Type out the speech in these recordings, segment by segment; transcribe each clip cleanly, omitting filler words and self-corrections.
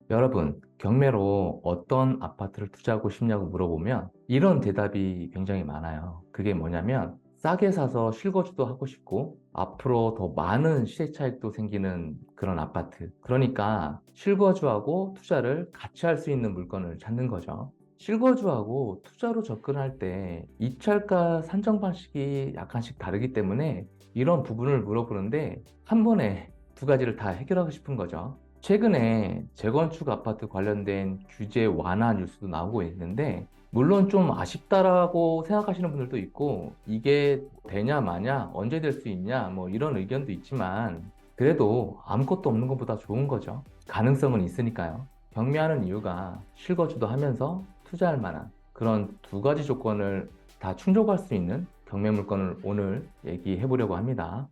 여러분, 경매로 어떤 아파트를 투자하고 싶냐고 물어보면 이런 대답이 굉장히 많아요. 그게 뭐냐면 싸게 사서 실거주도 하고 싶고 앞으로 더 많은 시세 차익도 생기는 그런 아파트. 그러니까 실거주하고 투자를 같이 할 수 있는 물건을 찾는 거죠. 실거주하고 투자로 접근할 때 입찰가 산정 방식이 약간씩 다르기 때문에 이런 부분을 물어보는데 한 번에 두 가지를 다 해결하고 싶은 거죠. 최근에 재건축 아파트 관련된 규제 완화 뉴스도 나오고 있는데, 물론 좀 아쉽다라고 생각하시는 분들도 있고, 이게 되냐 마냐, 언제 될 수 있냐, 뭐 이런 의견도 있지만, 그래도 아무것도 없는 것보다 좋은 거죠. 가능성은 있으니까요. 경매하는 이유가 실거주도 하면서 투자할 만한 그런 두 가지 조건을 다 충족할 수 있는 경매 물건을 오늘 얘기해 보려고 합니다.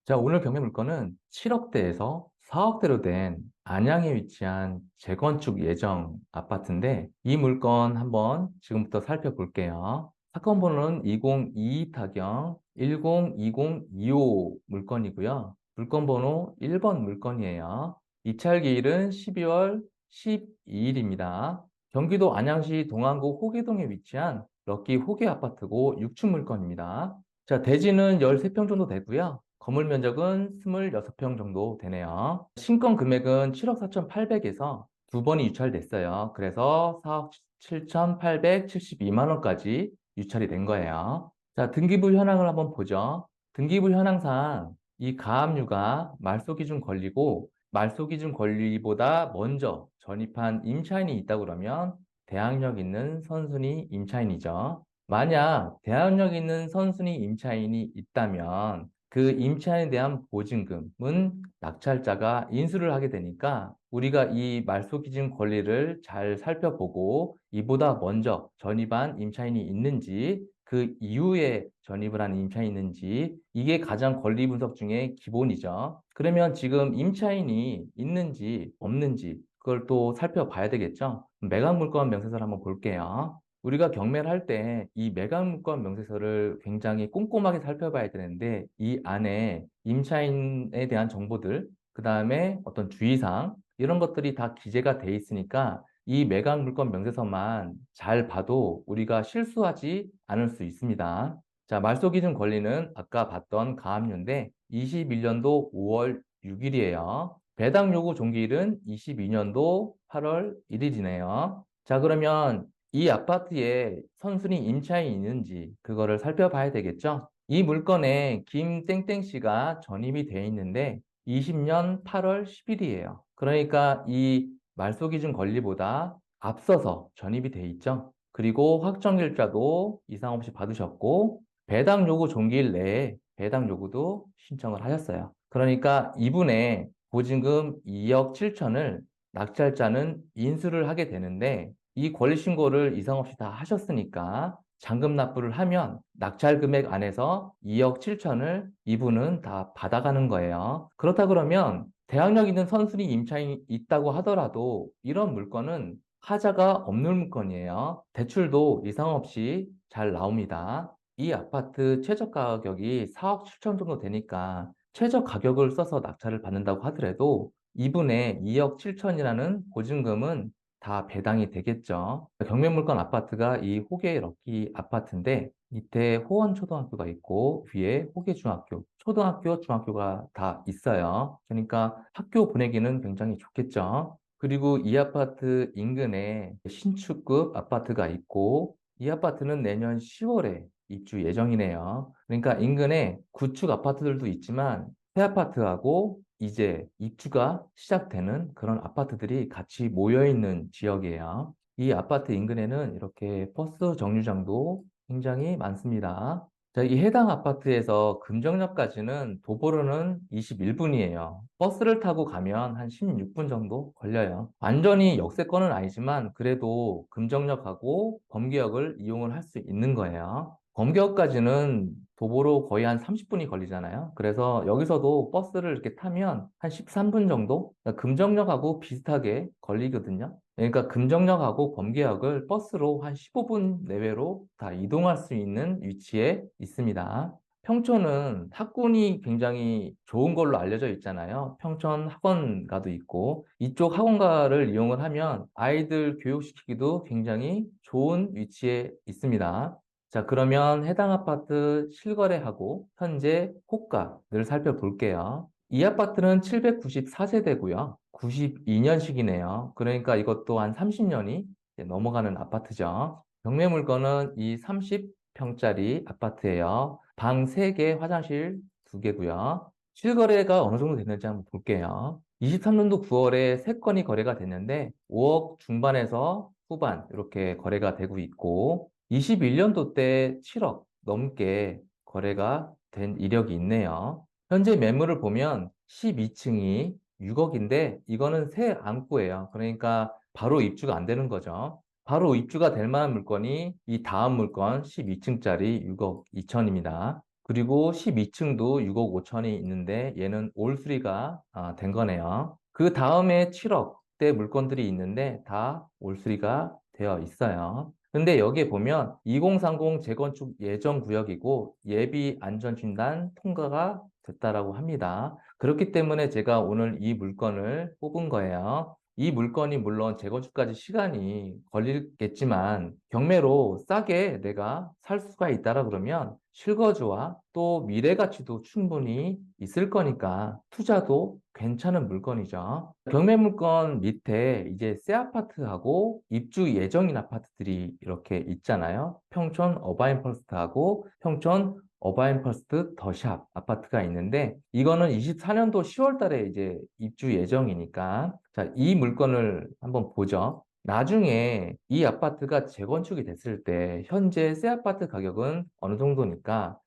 자, 오늘 경매 물건은 7억대에서 4억대로 된 안양에 위치한 재건축 예정 아파트인데 이 물건 한번 지금부터 살펴볼게요. 사건 번호는 2022타경 102025 물건이고요. 물건 번호 1번 물건이에요. 입찰 기일은 12월 12일입니다. 경기도 안양시 동안구 호계동에 위치한 럭키 호계 아파트고 6층 물건입니다. 자, 대지는 13평 정도 되고요. 건물 면적은 26평 정도 되네요. 신건 금액은 7억 4,800에서 두 번이 유찰됐어요. 그래서 4억 7,872만 원까지 유찰이 된 거예요. 자, 등기부 현황을 한번 보죠. 등기부 현황상 이 가압류가 말소기준 권리고 말소기준 권리보다 먼저 전입한 임차인이 있다고 그러면 대항력 있는 선순위 임차인이죠. 만약 대항력 있는 선순위 임차인이 있다면 그 임차인에 대한 보증금은 낙찰자가 인수를 하게 되니까 우리가 이 말소기준 권리를 잘 살펴보고 이보다 먼저 전입한 임차인이 있는지 그 이후에 전입을 한 임차인이 있는지 이게 가장 권리 분석 중에 기본이죠. 그러면 지금 임차인이 있는지 없는지 그걸 또 살펴봐야 되겠죠. 매각물건 명세서를 한번 볼게요. 우리가 경매를 할 때 이 매각물건 명세서를 굉장히 꼼꼼하게 살펴봐야 되는데 이 안에 임차인에 대한 정보들, 그 다음에 어떤 주의사항 이런 것들이 다 기재가 돼 있으니까 이 매각물건 명세서만 잘 봐도 우리가 실수하지 않을 수 있습니다. 자, 말소기준 권리는 아까 봤던 가압류인데 21년도 5월 6일이에요. 배당 요구 종기일은 22년도 8월 1일이네요. 자, 그러면 이 아파트에 선순위 임차인이 있는지 그거를 살펴봐야 되겠죠? 이 물건에 김땡땡 씨가 전입이 돼 있는데 20년 8월 10일이에요. 그러니까 이 말소기준 권리보다 앞서서 전입이 돼 있죠. 그리고 확정일자도 이상 없이 받으셨고 배당 요구 종기일 내에 배당 요구도 신청을 하셨어요. 그러니까 이분의 보증금 2억 7천을 낙찰자는 인수를 하게 되는데 이 권리 신고를 이상 없이 다 하셨으니까 잔금 납부를 하면 낙찰 금액 안에서 2억 7천을 이분은 다 받아가는 거예요. 그렇다 그러면 대항력 있는 선순위 임차인이 있다고 하더라도 이런 물건은 하자가 없는 물건이에요. 대출도 이상 없이 잘 나옵니다. 이 아파트 최저 가격이 4억 7천 정도 되니까 최저 가격을 써서 낙찰을 받는다고 하더라도 이분의 2억 7천이라는 보증금은 다 배당이 되겠죠. 경매물건 아파트가 이 호계 럭키 아파트인데 밑에 호원초등학교가 있고 위에 호계중학교, 초등학교, 중학교가 다 있어요. 그러니까 학교 보내기는 굉장히 좋겠죠. 그리고 이 아파트 인근에 신축급 아파트가 있고 이 아파트는 내년 10월에 입주 예정이네요. 그러니까 인근에 구축 아파트들도 있지만 새 아파트하고 이제 입주가 시작되는 그런 아파트들이 같이 모여 있는 지역이에요. 이 아파트 인근에는 이렇게 버스 정류장도 굉장히 많습니다. 자, 이 해당 아파트에서 금정역까지는 도보로는 21분이에요. 버스를 타고 가면 한 16분 정도 걸려요. 완전히 역세권은 아니지만 그래도 금정역하고 범계역을 이용을 할 수 있는 거예요. 범계역까지는 도보로 거의 한 30분이 걸리잖아요. 그래서 여기서도 버스를 이렇게 타면 한 13분 정도? 그러니까 금정역하고 비슷하게 걸리거든요. 그러니까 금정역하고 범계역을 버스로 한 15분 내외로 다 이동할 수 있는 위치에 있습니다. 평촌은 학군이 굉장히 좋은 걸로 알려져 있잖아요. 평촌 학원가도 있고 이쪽 학원가를 이용을 하면 아이들 교육시키기도 굉장히 좋은 위치에 있습니다. 자, 그러면 해당 아파트 실거래하고 현재 호가를 살펴볼게요. 이 아파트는 794세대고요. 92년식이네요. 그러니까 이것도 한 30년이 넘어가는 아파트죠. 경매 물건은 이 30평짜리 아파트예요. 방 3개, 화장실 2개고요. 실거래가 어느 정도 됐는지 한번 볼게요. 23년도 9월에 3건이 거래가 됐는데 5억 중반에서 후반 이렇게 거래가 되고 있고 21년도 때 7억 넘게 거래가 된 이력이 있네요. 현재 매물을 보면 12층이 6억인데 이거는 새 안구예요. 그러니까 바로 입주가 안 되는 거죠. 바로 입주가 될 만한 물건이 이 다음 물건 12층짜리 6억 2천입니다. 그리고 12층도 6억 5천이 있는데 얘는 올 수리가 된 거네요. 그 다음에 7억대 물건들이 있는데 다 올 수리가 되어 있어요. 근데 여기에 보면 2030 재건축 예정 구역이고 예비 안전진단 통과가 됐다라고 합니다. 그렇기 때문에 제가 오늘 이 물건을 뽑은 거예요. 이 물건이 물론 재건축까지 시간이 걸리겠지만 경매로 싸게 내가 살 수가 있다라 그러면 실거주와 또 미래 가치도 충분히 있을 거니까 투자도 괜찮은 물건이죠. 경매 물건 밑에 이제 새 아파트하고 입주 예정인 아파트들이 이렇게 있잖아요. 평촌 어바인퍼스트하고 평촌 어바인퍼스트 더샵 아파트가 있는데 이거는 24년도 10월 달에 이제 입주 예정이니까 자, 이 물건을 한번 보죠. 나중에 이 아파트가 재건축이 됐을 때 현재 새 아파트 가격은 어느 정도니까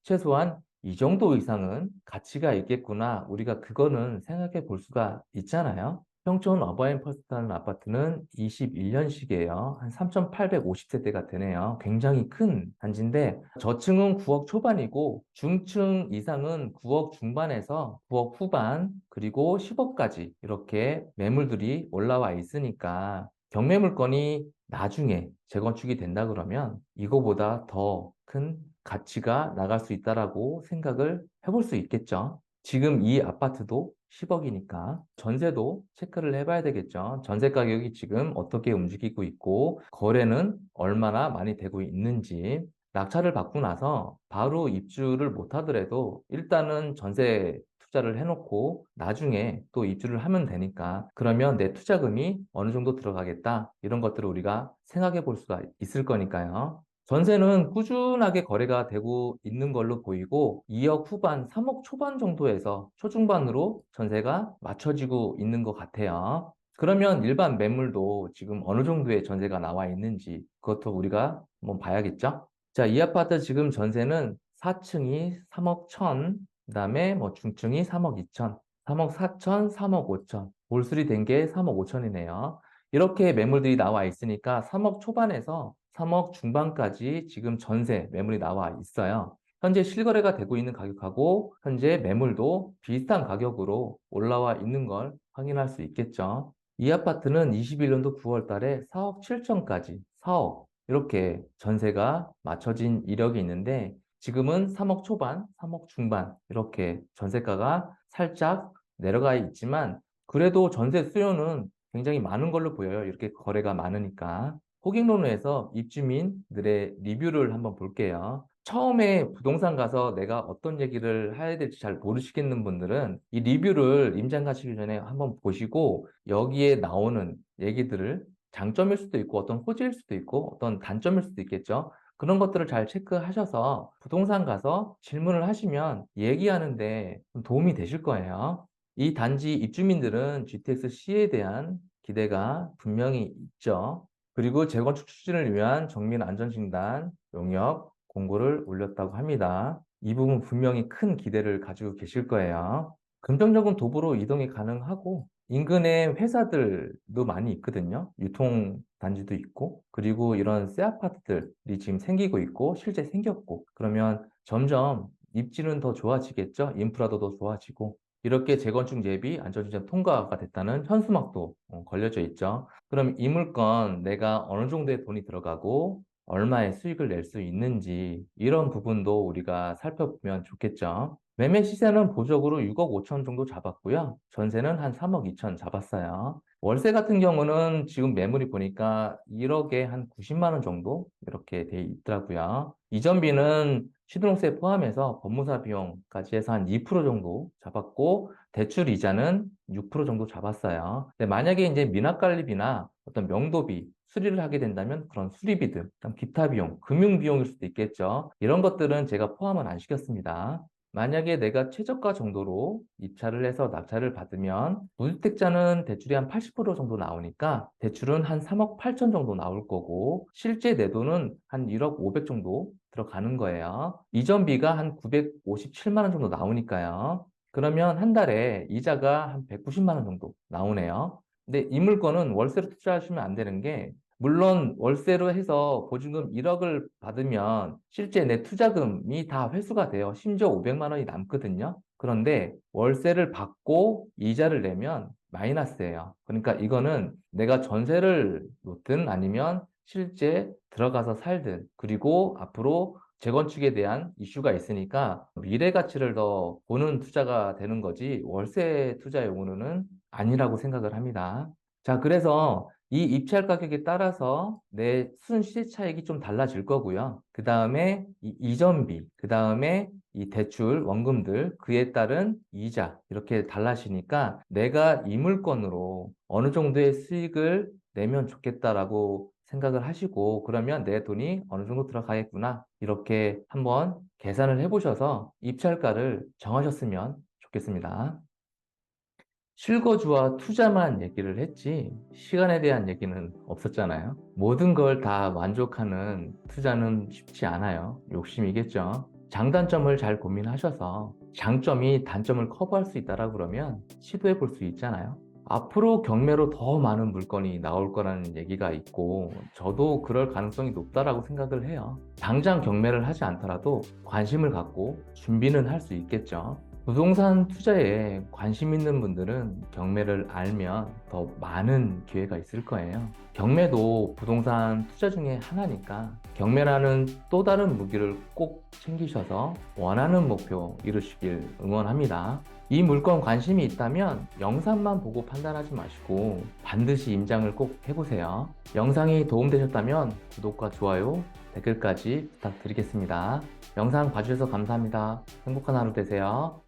최소한 이 정도 이상은 가치가 있겠구나. 우리가 그거는 생각해 볼 수가 있잖아요. 평촌 어바인퍼스트라는 아파트는 21년식이에요. 한 3,850세대가 되네요. 굉장히 큰 단지인데 저층은 9억 초반이고 중층 이상은 9억 중반에서 9억 후반 그리고 10억까지 이렇게 매물들이 올라와 있으니까 경매 물건이 나중에 재건축이 된다 그러면 이거보다 더 큰 가치가 나갈 수 있다라고 생각을 해볼 수 있겠죠. 지금 이 아파트도 10억이니까 전세도 체크를 해봐야 되겠죠. 전세 가격이 지금 어떻게 움직이고 있고 거래는 얼마나 많이 되고 있는지 낙찰을 받고 나서 바로 입주를 못 하더라도 일단은 전세 투자를 해놓고 나중에 또 입주를 하면 되니까 그러면 내 투자금이 어느 정도 들어가겠다 이런 것들을 우리가 생각해 볼 수가 있을 거니까요. 전세는 꾸준하게 거래가 되고 있는 걸로 보이고 2억 후반, 3억 초반 정도에서 초중반으로 전세가 맞춰지고 있는 것 같아요. 그러면 일반 매물도 지금 어느 정도의 전세가 나와 있는지 그것도 우리가 한번 봐야겠죠? 자, 이 아파트 지금 전세는 4층이 3억 1천, 그다음에 뭐 중층이 3억 2천, 3억 4천, 3억 5천, 몰수리 된 게 3억 5천이네요. 이렇게 매물들이 나와 있으니까 3억 초반에서 3억 중반까지 지금 전세 매물이 나와 있어요. 현재 실거래가 되고 있는 가격하고 현재 매물도 비슷한 가격으로 올라와 있는 걸 확인할 수 있겠죠. 이 아파트는 21년도 9월 달에 4억 7천까지 4억 이렇게 전세가 맞춰진 이력이 있는데 지금은 3억 초반, 3억 중반 이렇게 전세가가 살짝 내려가 있지만 그래도 전세 수요는 굉장히 많은 걸로 보여요. 이렇게 거래가 많으니까. 호갱노노에서 입주민들의 리뷰를 한번 볼게요. 처음에 부동산 가서 내가 어떤 얘기를 해야 될지 잘 모르시겠는 분들은 이 리뷰를 임장 가시기 전에 한번 보시고 여기에 나오는 얘기들을 장점일 수도 있고 어떤 호재일 수도 있고 어떤 단점일 수도 있겠죠. 그런 것들을 잘 체크하셔서 부동산 가서 질문을 하시면 얘기하는데 좀 도움이 되실 거예요. 이 단지 입주민들은 GTX-C에 대한 기대가 분명히 있죠. 그리고 재건축 추진을 위한 정민 안전진단 용역 공고를 올렸다고 합니다. 이 부분 분명히 큰 기대를 가지고 계실 거예요. 긍정적인 도보로 이동이 가능하고 인근에 회사들도 많이 있거든요. 유통단지도 있고 그리고 이런 새 아파트들이 지금 생기고 있고 실제 생겼고 그러면 점점 입지는 더 좋아지겠죠. 인프라도 더 좋아지고 이렇게 재건축 예비 안전진단 통과가 됐다는 현수막도 걸려져 있죠. 그럼 이 물건 내가 어느 정도의 돈이 들어가고 얼마의 수익을 낼 수 있는지 이런 부분도 우리가 살펴보면 좋겠죠. 매매 시세는 보적으로 6억 5천 정도 잡았고요. 전세는 한 3억 2천 잡았어요. 월세 같은 경우는 지금 매물이 보니까 1억에 한 90만 원 정도 이렇게 돼 있더라고요. 이전비는 취등록세 포함해서 법무사 비용까지 해서 한 2% 정도 잡았고 대출 이자는 6% 정도 잡았어요. 근데 만약에 이제 미납관리비나 어떤 명도비, 수리를 하게 된다면 그런 수리비들, 기타 비용, 금융 비용일 수도 있겠죠. 이런 것들은 제가 포함은 안 시켰습니다. 만약에 내가 최저가 정도로 입찰을 해서 낙찰을 받으면 무주택자는 대출이 한 80% 정도 나오니까 대출은 한 3억 8천 정도 나올 거고 실제 내 돈은 한 1억 5백 정도 들어가는 거예요. 이전비가 한 957만 원 정도 나오니까요. 그러면 한 달에 이자가 한 190만 원 정도 나오네요. 근데 이 물건은 월세로 투자하시면 안 되는 게 물론 월세로 해서 보증금 1억을 받으면 실제 내 투자금이 다 회수가 돼요. 심지어 500만 원이 남거든요. 그런데 월세를 받고 이자를 내면 마이너스예요. 그러니까 이거는 내가 전세를 놓든 아니면 실제 들어가서 살든 그리고 앞으로 재건축에 대한 이슈가 있으니까 미래 가치를 더 보는 투자가 되는 거지 월세 투자용으로는 아니라고 생각을 합니다. 자, 그래서 이 입찰 가격에 따라서 내 순시세 차익이 좀 달라질 거고요. 그 다음에 이 이전비, 그 다음에 이 대출, 원금들, 그에 따른 이자 이렇게 달라지니까 내가 이 물건으로 어느 정도의 수익을 내면 좋겠다라고 생각을 하시고 그러면 내 돈이 어느 정도 들어가겠구나 이렇게 한번 계산을 해보셔서 입찰가를 정하셨으면 좋겠습니다. 실거주와 투자만 얘기를 했지 시간에 대한 얘기는 없었잖아요. 모든 걸 다 만족하는 투자는 쉽지 않아요. 욕심이겠죠. 장단점을 잘 고민하셔서 장점이 단점을 커버할 수 있다라 그러면 시도해 볼 수 있잖아요. 앞으로 경매로 더 많은 물건이 나올 거라는 얘기가 있고 저도 그럴 가능성이 높다라고 생각을 해요. 당장 경매를 하지 않더라도 관심을 갖고 준비는 할 수 있겠죠. 부동산 투자에 관심 있는 분들은 경매를 알면 더 많은 기회가 있을 거예요. 경매도 부동산 투자 중에 하나니까 경매라는 또 다른 무기를 꼭 챙기셔서 원하는 목표 이루시길 응원합니다. 이 물건 관심이 있다면 영상만 보고 판단하지 마시고 반드시 임장을 꼭 해보세요. 영상이 도움되셨다면 구독과 좋아요, 댓글까지 부탁드리겠습니다. 영상 봐주셔서 감사합니다. 행복한 하루 되세요.